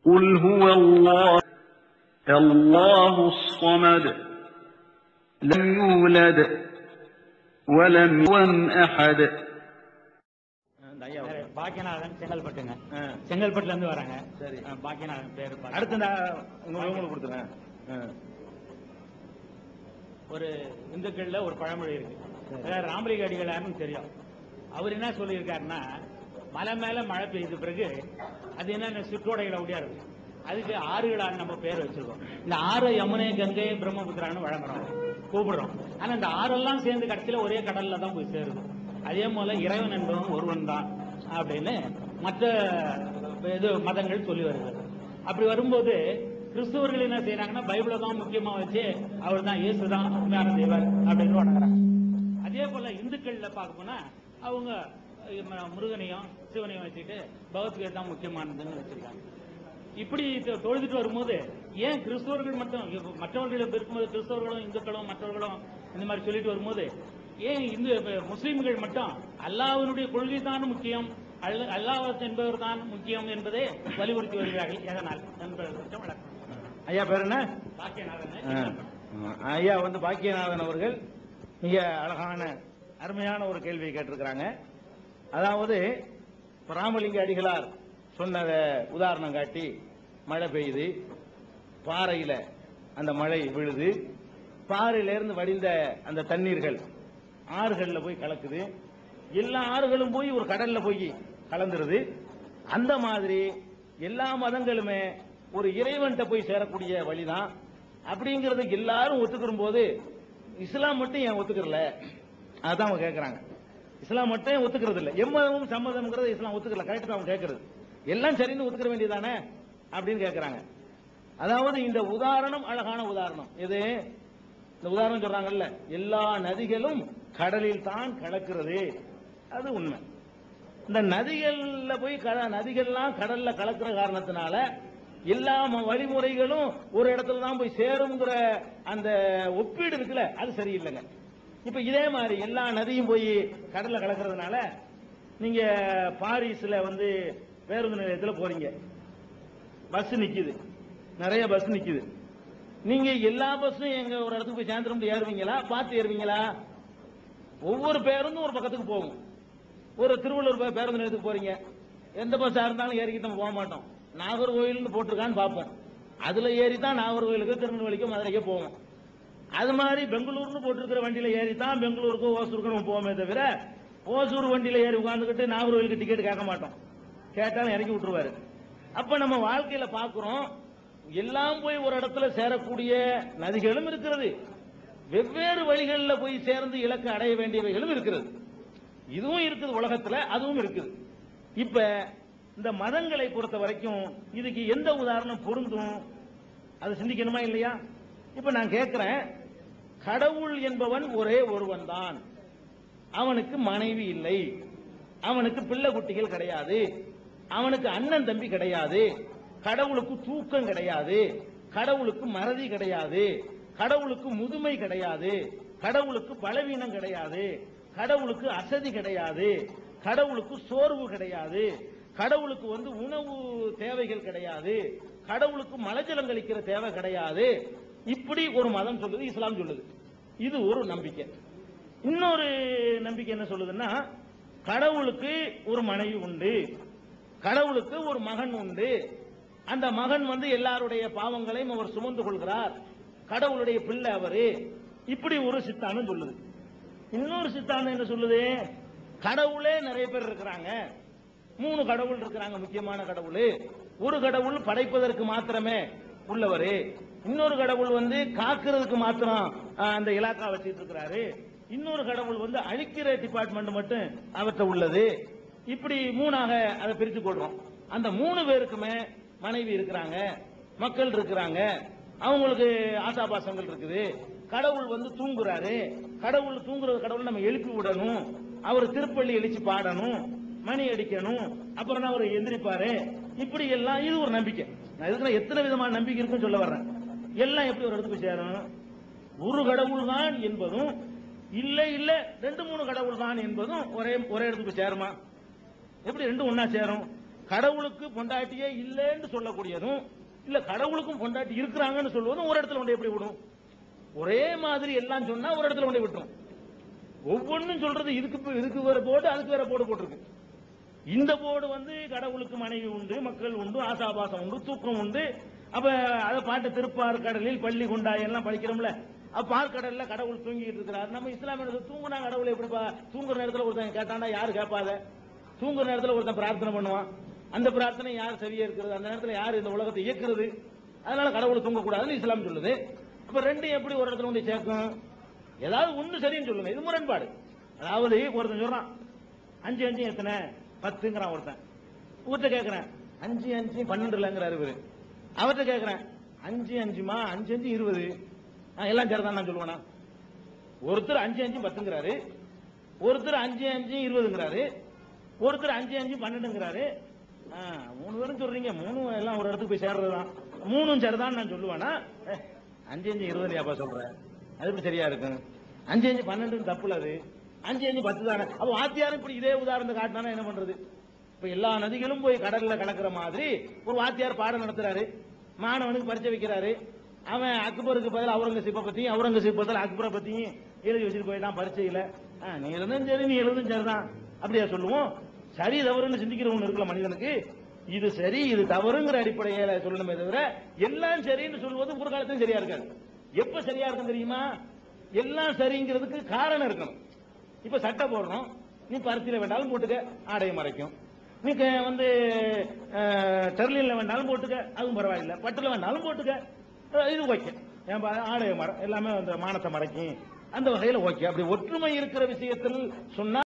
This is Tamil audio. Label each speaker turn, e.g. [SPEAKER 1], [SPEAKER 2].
[SPEAKER 1] قل هو الله الله الصمد لم يولد ولم يولد أحد.
[SPEAKER 2] பாக்கியநாதன் செங்கல்பட்டுங்க. செங்கல்பட்டுல இருந்து வராங்க. சரி, பாக்கியநாதன் பேரு. அடுத்து உங்களுக்கு கொடுத்துறேன். ஒரு இந்துக்கள்ல ஒரு பழமொழி இருக்கு. ராமலிங்க அடிகளார்னு தெரியும். அவர் என்ன சொல்லியிருக்காருன்னா, மலை மேல மழை பெய்த பிறகு அது என்ன சுற்றோடைகளை ஒடியா இருக்கு, அதுக்கு ஆறுகளான்னு நம்ம பேர் வச்சிருக்கோம். இந்த ஆறு யமுனை, கங்கை, பிரம்மபுத்திரான்னு வழங்குறோம், கூப்பிடுறோம். ஆனா இந்த ஆறெல்லாம் சேர்ந்து கடைசியில ஒரே கடல்ல தான் போய் சேருது. அதே போல இறைவன் என்பவன் ஒருவன் தான் அப்படின்னு மற்ற மதங்கள் சொல்லி வருகிறது. அப்படி வரும்போது கிறிஸ்துவர்கள் என்ன செய்யறாங்கன்னா, பைபிளை தான் முக்கியமா வச்சு அவர் தான் இயேசு தான் உண்மையான தேவர் அப்படின்னு வணங்குறாங்க. அதே போல இந்துக்கள்ல பார்க்க போனா அவங்க முருகனையும் சிவனையும் வச்சுட்டு பகவத்கீதை தான் முக்கியமானதுன்னு வச்சிருக்காங்க. இப்படி தொழுதுட்டு வரும்போது ஏன் கிறிஸ்தவர்கள் மட்டும், மற்றவர்கள் இருக்கும்போது கிறிஸ்தவர்களும் இந்துக்களும் மற்றவர்களும் இந்த மாதிரி சொல்லிட்டு வரும்போது ஏன் முஸ்லீம்கள் மட்டும் அல்லாஹ்வினுடைய கொள்கை தான் முக்கியம், அல்லாஹ் என்பவர் தான் முக்கியம் என்பதை வலியுறுத்தி வருகிறார்கள்? எதனால் என்பதற்கு வழக்கம். ஐயா பேர் என்ன? பாக்கியநாதன். ஐயா பாக்கியநாதன் அவர்கள் மிக அழகான அருமையான ஒரு கேள்வியை கேட்டிருக்கிறாங்க. அதாவது ராமலிங்க அடிகளார் சொன்ன உதாரணம் காட்டி, மழை பெய்யுது, பாறையில அந்த மழை விழுது, பாறையிலிருந்து வடிந்த அந்த தண்ணீர்கள் ஆறுகள்ல போய் கலக்குது, எல்லா ஆறுகளும் போய் ஒரு கடல்ல போய் கலந்துருது. அந்த மாதிரி எல்லா மதங்களுமே ஒரு இறைவன்கிட்ட போய் சேரக்கூடிய வழிதான் அப்படிங்கறது எல்லாரும் ஒத்துக்கிற போது இஸ்லாம் மட்டும் ஏன் ஒத்துக்கிறல? அதான் அவங்க கேட்கறாங்க. இஸ்லாம் மட்டும் ஒத்துக்கிறது இல்ல, எம்மதமும் சம்மதம்ங்கிறது இஸ்லாம் ஒத்துக்கல. கரெக்ட் தான் அவங்க கேட்கறது. எல்லாம் சரின்னு ஒத்துக்கிற வேண்டியதானே அப்படின்னு கேட்கறாங்க. அதாவது இந்த உதாரணம் அழகான உதாரணம். இது இந்த உதாரணம் சொல்றாங்கல்ல, எல்லா நதிகளும் கடலில் தான் கலக்கிறது, அது உண்மை. இந்த நதிகள்ல போய் நதிகள்லாம் கடல்ல கலக்கிற காரணத்தினால எல்லா வழிமுறைகளும் ஒரு இடத்துல தான் போய் சேருங்கிற அந்த ஒப்பீடு இருக்குல்ல, அது சரியில்லைங்க. இப்ப இதே மாதிரி எல்லா நதியும் போய் கடல்ல கலக்கிறதுனால நீங்க பாரிஸ்ல பேருந்து நிலையத்தில் போறீங்க, பஸ் நிக்குது, நிறைய பஸ் நிக்குது. நீங்க எல்லா பஸ்ஸும் எங்க ஒரு இடத்துக்கு போய் சேர்ந்துரும் ஏறுவீங்களா? பார்த்து ஏறுவீங்களா? ஒவ்வொரு பேருந்தும் ஒரு பக்கத்துக்கு போகும். ஒரு திருவள்ளூர் பேருந்து நிலையத்துக்கு போறீங்க, எந்த பஸ்ஸா இருந்தாலும் ஏறிக்கிட்டு நம்ம போக மாட்டோம். நாகர்கோயில்னு போட்டிருக்கான்னு பார்ப்போம், அதுல ஏறித்தான் நாகர்கோயிலுக்கு, திருநெல்வேலிக்கு, மதுரைக்கு போவோம். அது மாதிரி பெங்களூர்னு போட்டிருக்கிற வண்டியில ஏறித்தான் பெங்களூருக்கு ஓசூருக்கு நம்ம போவோமே தவிர, ஓசூர் வண்டியில ஏறி உட்கார்ந்துக்கிட்டு நாகர்கோயிலுக்கு டிக்கெட் கேட்க மாட்டோம். கேட்டாலும் இறக்கி விட்டுருவாரு. அப்ப நம்ம வாழ்க்கையில பாக்குறோம், எல்லாம் போய் ஒரு இடத்துல சேரக்கூடிய நதிகளும் இருக்கிறது, வெவ்வேறு வழிகளில் போய் சேர்ந்து இலக்கு அடைய வேண்டியவைகளும் இருக்கிறது. இதுவும் இருக்குது உலகத்துல, அதுவும் இருக்குது. இப்ப இந்த மதங்களை பொறுத்த வரைக்கும் இதுக்கு எந்த உதாரணம் பொருந்தும், அதை சிந்திக்கணுமா இல்லையா? இப்ப நான் கேட்கிறேன், கடவுள் என்பவன் ஒரே ஒருவன் தான், அவனுக்கு மனைவி இல்லை, அவனுக்கு பிள்ளை குட்டிகள் கிடையாது, அவனுக்கு அண்ணன் தம்பி கிடையாது, கடவுளுக்கு தூக்கம் கிடையாது, கடவுளுக்கு மறதி கிடையாது, கடவுளுக்கு முதுமை கிடையாது, கடவுளுக்கு பலவீனம் கிடையாது, கடவுளுக்கு அசதி கிடையாது, கடவுளுக்கு சோர்வு கிடையாது, கடவுளுக்கு உணவு தேவைகள் கிடையாது, கடவுளுக்கு மலஜலம் கழிக்கிற தேவை கிடையாது. இப்படி ஒரு மதம் சொல்லுது, இஸ்லாம் சொல்லுது. இது ஒரு நம்பிக்கை. இன்னொரு நம்பிக்கை என்ன சொல்லுதுன்னா, கடவுளுக்கு ஒரு மனைவி உண்டு, கடவுளுக்கு ஒரு மகன் உண்டு, அந்த மகன் எல்லாருடைய பாவங்களையும் அவர் சுமந்து கொள்கிறார், கடவுளுடைய பிள்ளை அவரு. இப்படி ஒரு சித்தாந்தம் சொல்லுது. இன்னொரு சித்தாந்தம் என்ன சொல்லுது, கடவுளே நிறைய பேர் இருக்கிறாங்க, 3 கடவுள் இருக்கிறாங்க, முக்கியமான கடவுள். ஒரு கடவுள் படைப்பதற்கு மாத்திரமே உள்ளவரு, இன்னொரு கடவுள் காக்கிறதுக்கு மாத்திரம் அந்த இலாக்கா வச்சிட்டு இருக்கிறாரு, இன்னொரு கடவுள் அழிக்கிற டிபார்ட்மெண்ட் மட்டும் அவற்றை உள்ளது. இப்படி 3ஆக அதை பிரித்து கொள்றோம். அந்த 3 பேருக்குமே மனைவி இருக்கிறாங்க, மக்கள் இருக்கிறாங்க, அவங்களுக்கு ஆசாபாசங்கள் இருக்குது. கடவுள் தூங்குறாரு, கடவுள் தூங்குறது கடவுள் நம்ம எழுப்பி விடணும், அவர் திருப்பள்ளி எழுச்சி பாடணும், மணி அடிக்கணும், அப்புறம் தான் அவர் எந்திரிப்பாரு. இப்படி எல்லாம் இது ஒரு நம்பிக்கை. நான் இதுக்கு எத்தனை விதமான நம்பிக்கை இருக்குன்னு சொல்ல வர்றேன். எல்லாம் எப்படி ஒரு இடத்துக்கு சேரும்? ஒரு கடவுள் தான் என்பதும் இல்ல இல்ல 2 3 கடவுள் தான் என்பதும் ஒரே இடத்துக்கு சேருமா? எப்படி 2 ஒன்னா சேரும்? கடவுளுக்கு பொண்டாட்டியே இல்லைன்னு சொல்லக்கூடியதும் இல்ல கடவுளுக்கும் பொண்டாட்டி இருக்கிறாங்கன்னு சொல்லுவதும் ஒரு இடத்துல கொண்டு எப்படி விடும்? ஒரே மாதிரி எல்லாம் சொன்னா ஒரு இடத்துல கொண்டு விட்டுரும். ஒவ்வொன்றும் சொல்றது இதுக்கு வேற போர்டு, அதுக்கு வேற போர்டு போட்டிருக்கு. இந்த போர்டு வந்து கடவுளுக்கு மனைவி உண்டு, மக்கள் உண்டு, ஆசாபாசம் உண்டு, தூக்கம் உண்டு. அப்ப அதை பாட்டு திருப்பார் கடலில் பள்ளி குண்டாய் எல்லாம் படிக்கிறோம்ல. அப்ப பார்க்கடல்ல கடவுள் தூங்கிட்டு இருக்கிறார். நம்ம இஸ்லாமிய தூங்குனா கடவுள் எப்படிப்பா? தூங்குற நேரத்தில் ஒருத்தன் கேட்டானா யாரு கேட்பாத? தூங்குற நேரத்தில் ஒருத்தன் பிரார்த்தனை பண்ணுவான். அந்த பிரார்த்தனை யார் சரியா இருக்கிறது? அந்த நேரத்தில் யார் இந்த உலகத்தை இயக்குறது? அதனால கடவுள் தூங்கக்கூடாதுன்னு இஸ்லாம் சொல்லுது. அப்ப ரெண்டும் எப்படி ஒரு இடத்துல கொண்டு சேர்க்கும்? ஏதாவது ஒண்ணு சரின்னு சொல்லுங்க. இது முரண்பாடு. அதாவது ஒருத்தன் சொல்றான் 5 5 எத்தனை 10ங்கிறான் ஒருத்தன். ஊர்த்த கேட்கிறேன் 5 5 12 இல்லங்கிறாரு இவரு. அவர்கிட்ட கேட்கிறேன் 5 5மா 5 5 20 எல்லாம் சரிதான் நான் சொல்லுவேனா? ஒருத்தர் 5 5 10ங்கிறாரு, ஒருத்தர் 5 5 20ங்கிறாரு, ஒருத்தர் 5 5 12ங்கிறாரு. 3 பேரும் சொல்றீங்க, 3 எல்லாம் ஒரு இடத்துக்கு போய் சேர்றதுதான். 3ம் சரிதான் நான் சொல்லுவேனா? 5 5 20 யாப்பா சொல்றேன், அது எப்படி சரியா இருக்கும்? 5 5 12 தப்புல, அது 5 5 10 தானே. அப்ப வாத்தியாரும் இப்படி இதே உதாரணத்தை காட்டினா என்ன பண்றது? இப்ப எல்லா நதிகளும் போய் கடல்ல கலக்கிற மாதிரி ஒரு வாத்தியார் பாடம் நடத்துறாரு, மாணவனுக்கு பரிச்சை வைக்கிறாரு. அவன் அக்பருக்கு பதில் அவுரங்கசீப்பை பத்தியும், அவுரங்கசீப் பதில் அக்பரை பத்தியும் எழுதி வச்சுட்டு போயிட்டான் பரிச்சையில. நீ எழுதும் சரி, நீ எழுதும் சரிதான் அப்படியா சொல்லுவோம்? சரி தவறுன்னு சிந்திக்கிற ஒண்ணு இருக்குல்ல மனிதனுக்கு. இது சரி இது தவறுங்கிற அடிப்படையில சொல்லணுமே தவிர எல்லாம் சரின்னு சொல்வது ஒரு காலத்தையும் சரியா இருக்காது. எப்ப சரியா இருக்கும் தெரியுமா? எல்லாம் சரிங்கிறதுக்கு காரணம் இருக்கணும். இப்ப சட்டை போடுறோம், நீ பருத்தியில வேண்டாலும் போட்டுக்க, ஆடையை மறைக்கும். நீ வந்து டெர்லின்ல வேண்டாலும் போட்டுக்க, அதுவும் பரவாயில்ல. பட்டுல வேண்டாலும் போட்டுக்க, இது ஓகே. ஆடையை எல்லாமே அந்த மானத்தை மறைக்கும், அந்த வகையில ஓகே. அப்படி ஒற்றுமை இருக்கிற விஷயத்தில் சொன்னா